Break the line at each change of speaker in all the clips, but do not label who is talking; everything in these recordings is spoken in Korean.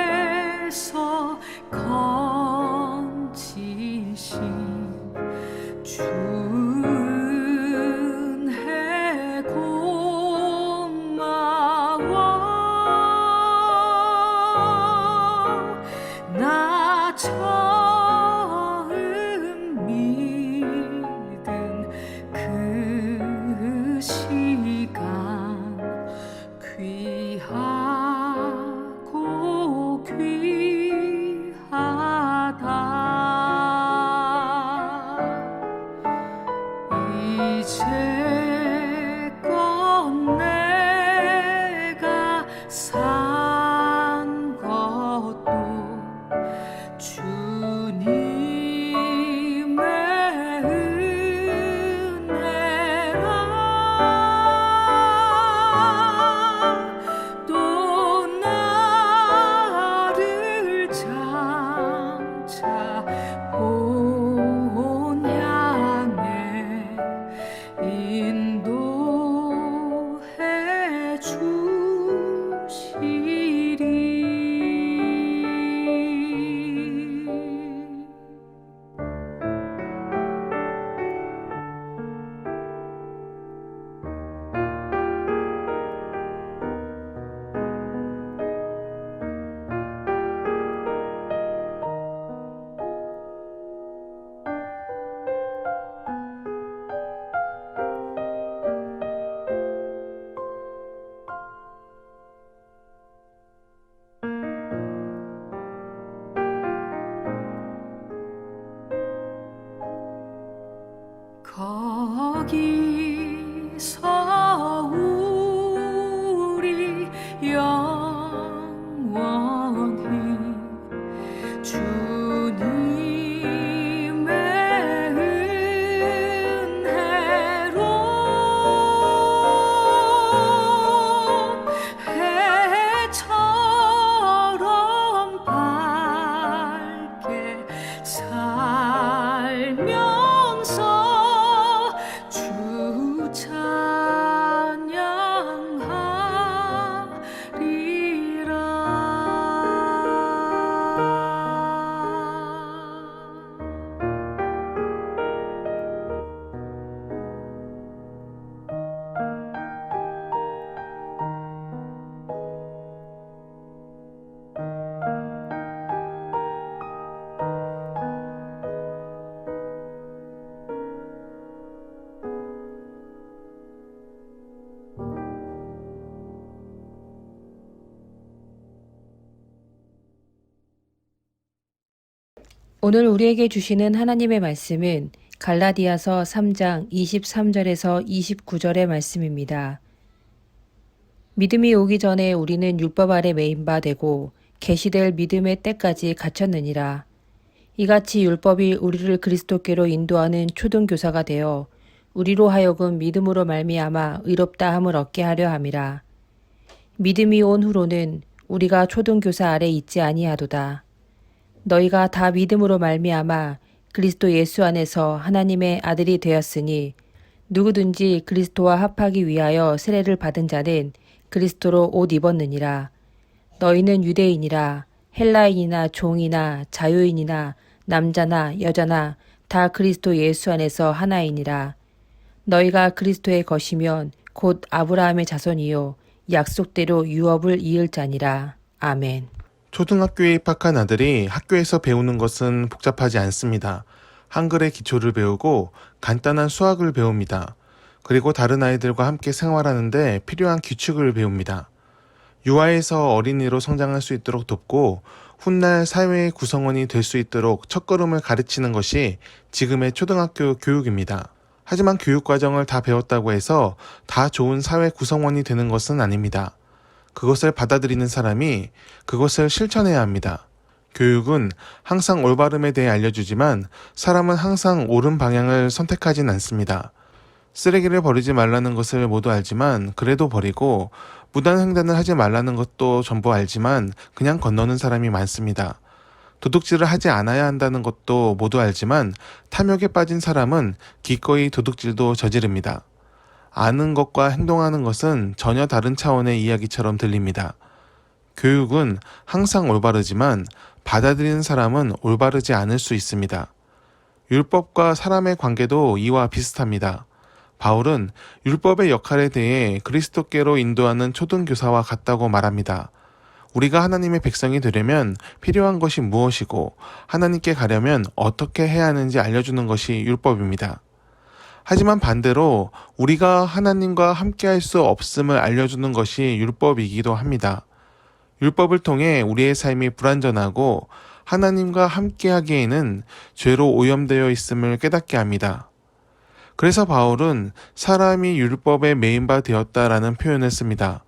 죄악에서 건지신 주은혜 고마워. 나 처음 믿은 그 시간 귀하고 귀하다. 이제껏 내가 산 것도 주님의 은혜라. 또 나를 장차 본 향해 인도해 주시리. 거기서 우리 영원히 주님의 은혜로 해처럼 밝게 살면서 주
오늘 우리에게 주시는 하나님의 말씀은 갈라디아서 3장 23절에서 29절의 말씀입니다. 믿음이 오기 전에 우리는 율법 아래 매인 바 되고 계시될 믿음의 때까지 갇혔느니라. 이같이 율법이 우리를 그리스도께로 인도하는 초등교사가 되어 우리로 하여금 믿음으로 말미암아 의롭다 함을 얻게 하려 함이라. 믿음이 온 후로는 우리가 초등교사 아래 있지 아니하도다. 너희가 다 믿음으로 말미암아 그리스도 예수 안에서 하나님의 아들이 되었으니 누구든지 그리스도와 합하기 위하여 세례를 받은 자는 그리스도로 옷 입었느니라. 너희는 유대인이라 헬라인이나 종이나 자유인이나 남자나 여자나 다 그리스도 예수 안에서 하나이니라. 너희가 그리스도의 것이면 곧 아브라함의 자손이요 약속대로 유업을 이을 자니라. 아멘.
초등학교에 입학한 아들이 학교에서 배우는 것은 복잡하지 않습니다. 한글의 기초를 배우고 간단한 수학을 배웁니다. 그리고 다른 아이들과 함께 생활하는데 필요한 규칙을 배웁니다. 유아에서 어린이로 성장할 수 있도록 돕고 훗날 사회의 구성원이 될 수 있도록 첫걸음을 가르치는 것이 지금의 초등학교 교육입니다. 하지만 교육과정을 다 배웠다고 해서 다 좋은 사회 구성원이 되는 것은 아닙니다. 그것을 받아들이는 사람이 그것을 실천해야 합니다. 교육은 항상 올바름에 대해 알려주지만 사람은 항상 옳은 방향을 선택하진 않습니다. 쓰레기를 버리지 말라는 것을 모두 알지만 그래도 버리고 무단 횡단을 하지 말라는 것도 전부 알지만 그냥 건너는 사람이 많습니다. 도둑질을 하지 않아야 한다는 것도 모두 알지만 탐욕에 빠진 사람은 기꺼이 도둑질도 저지릅니다. 아는 것과 행동하는 것은 전혀 다른 차원의 이야기처럼 들립니다. 교육은 항상 올바르지만 받아들이는 사람은 올바르지 않을 수 있습니다. 율법과 사람의 관계도 이와 비슷합니다. 바울은 율법의 역할에 대해 그리스도께로 인도하는 초등교사와 같다고 말합니다. 우리가 하나님의 백성이 되려면 필요한 것이 무엇이고 하나님께 가려면 어떻게 해야 하는지 알려주는 것이 율법입니다. 하지만 반대로 우리가 하나님과 함께할 수 없음을 알려주는 것이 율법이기도 합니다. 율법을 통해 우리의 삶이 불완전하고 하나님과 함께하기에는 죄로 오염되어 있음을 깨닫게 합니다. 그래서 바울은 사람이 율법에 매인 바 되었다라는 표현을 씁니다.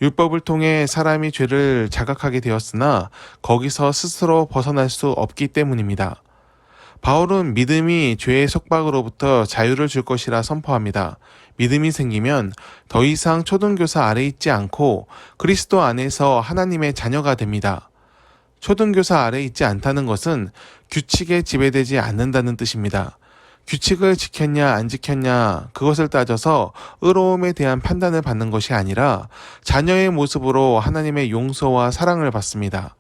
율법을 통해 사람이 죄를 자각하게 되었으나 거기서 스스로 벗어날 수 없기 때문입니다. 바울은 믿음이 죄의 속박으로부터 자유를 줄 것이라 선포합니다. 믿음이 생기면 더 이상 초등교사 아래 있지 않고 그리스도 안에서 하나님의 자녀가 됩니다. 초등교사 아래 있지 않다는 것은 규칙에 지배되지 않는다는 뜻입니다. 규칙을 지켰냐 안 지켰냐 그것을 따져서 의로움에 대한 판단을 받는 것이 아니라 자녀의 모습으로 하나님의 용서와 사랑을 받습니다.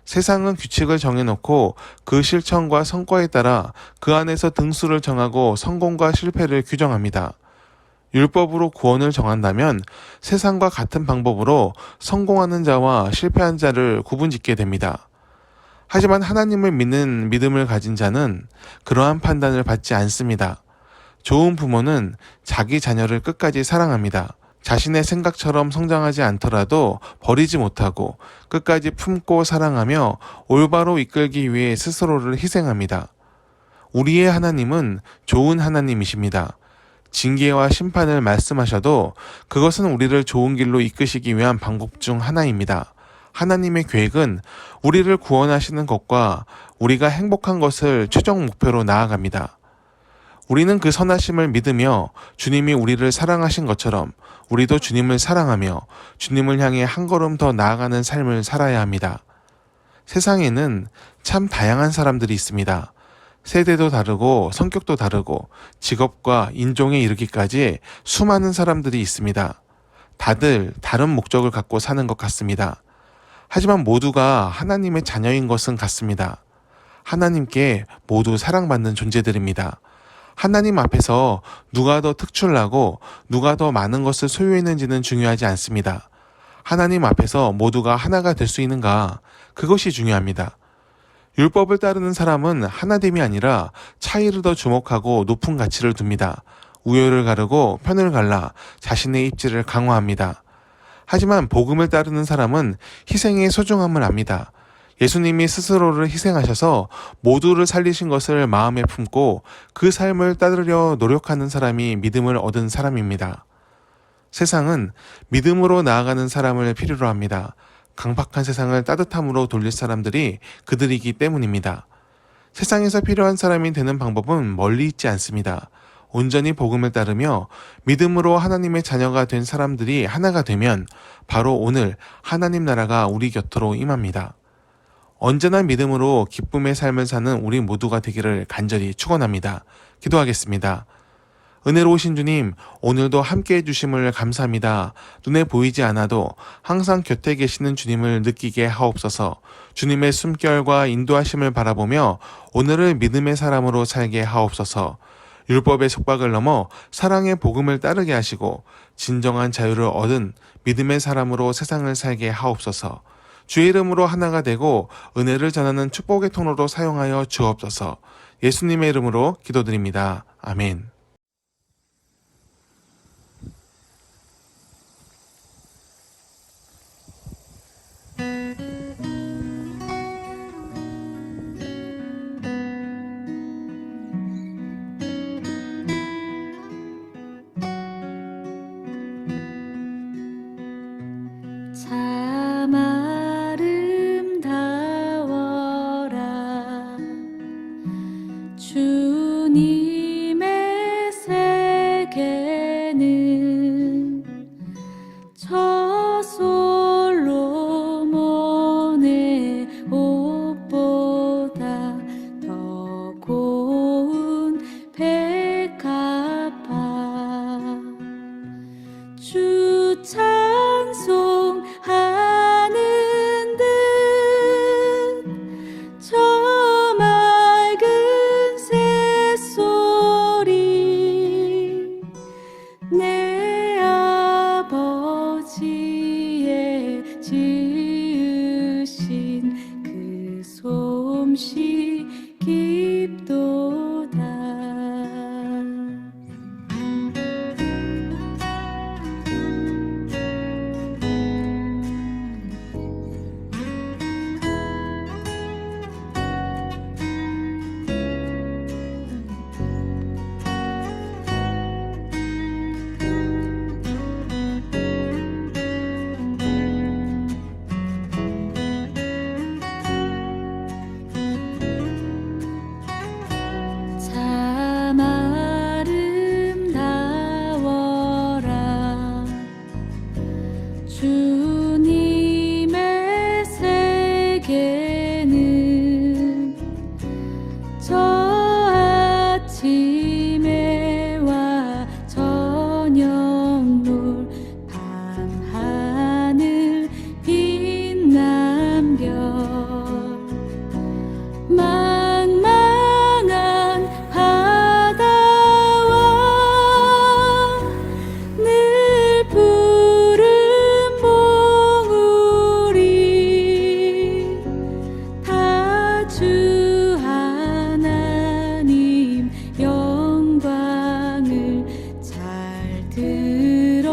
세상은 규칙을 정해놓고 그 실천과 성과에 따라 그 안에서 등수를 정하고 성공과 실패를 규정합니다. 율법으로 구원을 정한다면 세상과 같은 방법으로 성공하는 자와 실패한 자를 구분짓게 됩니다. 하지만 하나님을 믿는 믿음을 가진 자는 그러한 판단을 받지 않습니다. 좋은 부모는 자기 자녀를 끝까지 사랑합니다. 자신의 생각처럼 성장하지 않더라도 버리지 못하고 끝까지 품고 사랑하며 올바로 이끌기 위해 스스로를 희생합니다. 우리의 하나님은 좋은 하나님이십니다. 징계와 심판을 말씀하셔도 그것은 우리를 좋은 길로 이끄시기 위한 방법 중 하나입니다. 하나님의 계획은 우리를 구원하시는 것과 우리가 행복한 것을 최종 목표로 나아갑니다. 우리는 그 선하심을 믿으며 주님이 우리를 사랑하신 것처럼 우리도 주님을 사랑하며 주님을 향해 한 걸음 더 나아가는 삶을 살아야 합니다. 세상에는 참 다양한 사람들이 있습니다. 세대도 다르고 성격도 다르고 직업과 인종에 이르기까지 수많은 사람들이 있습니다. 다들 다른 목적을 갖고 사는 것 같습니다. 하지만 모두가 하나님의 자녀인 것은 같습니다. 하나님께 모두 사랑받는 존재들입니다. 하나님 앞에서 누가 더 특출나고 누가 더 많은 것을 소유했는지는 중요하지 않습니다. 하나님 앞에서 모두가 하나가 될 수 있는가? 그것이 중요합니다. 율법을 따르는 사람은 하나됨이 아니라 차이를 더 주목하고 높은 가치를 둡니다. 우열을 가르고 편을 갈라 자신의 입지를 강화합니다. 하지만 복음을 따르는 사람은 희생의 소중함을 압니다. 예수님이 스스로를 희생하셔서 모두를 살리신 것을 마음에 품고 그 삶을 따르려 노력하는 사람이 믿음을 얻은 사람입니다. 세상은 믿음으로 나아가는 사람을 필요로 합니다. 강팍한 세상을 따뜻함으로 돌릴 사람들이 그들이기 때문입니다. 세상에서 필요한 사람이 되는 방법은 멀리 있지 않습니다. 온전히 복음을 따르며 믿음으로 하나님의 자녀가 된 사람들이 하나가 되면 바로 오늘 하나님 나라가 우리 곁으로 임합니다. 언제나 믿음으로 기쁨의 삶을 사는 우리 모두가 되기를 간절히 축원합니다. 기도하겠습니다. 은혜로우신 주님, 오늘도 함께해 주심을 감사합니다. 눈에 보이지 않아도 항상 곁에 계시는 주님을 느끼게 하옵소서. 주님의 숨결과 인도하심을 바라보며 오늘을 믿음의 사람으로 살게 하옵소서. 율법의 속박을 넘어 사랑의 복음을 따르게 하시고 진정한 자유를 얻은 믿음의 사람으로 세상을 살게 하옵소서. 주의 이름으로 하나가 되고 은혜를 전하는 축복의 통로로 사용하여 주옵소서. 예수님의 이름으로 기도드립니다. 아멘.
참 아름다워라 주님의 찬송하는 듯 저 맑은 새소리 내 아버지의 지으신 그 솜씨 깊도다. 참 아름다워라 주님의 세계는 저 아침에와 저녁물 밤하늘 빛난 별 망망한 바다와 늘 푸른 봉우리 다 주 하나님 영광을 잘 드러내도다.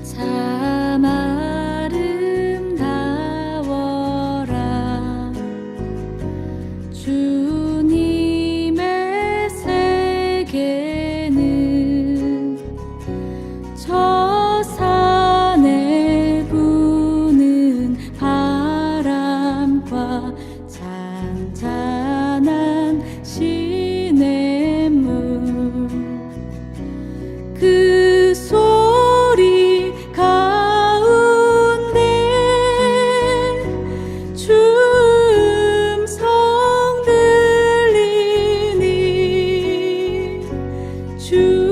참 아름다워라 주님의 세계는 저 산에 부는 바람과 잔잔한 시냇물 그 소리 가운데 주 음성 들리니 주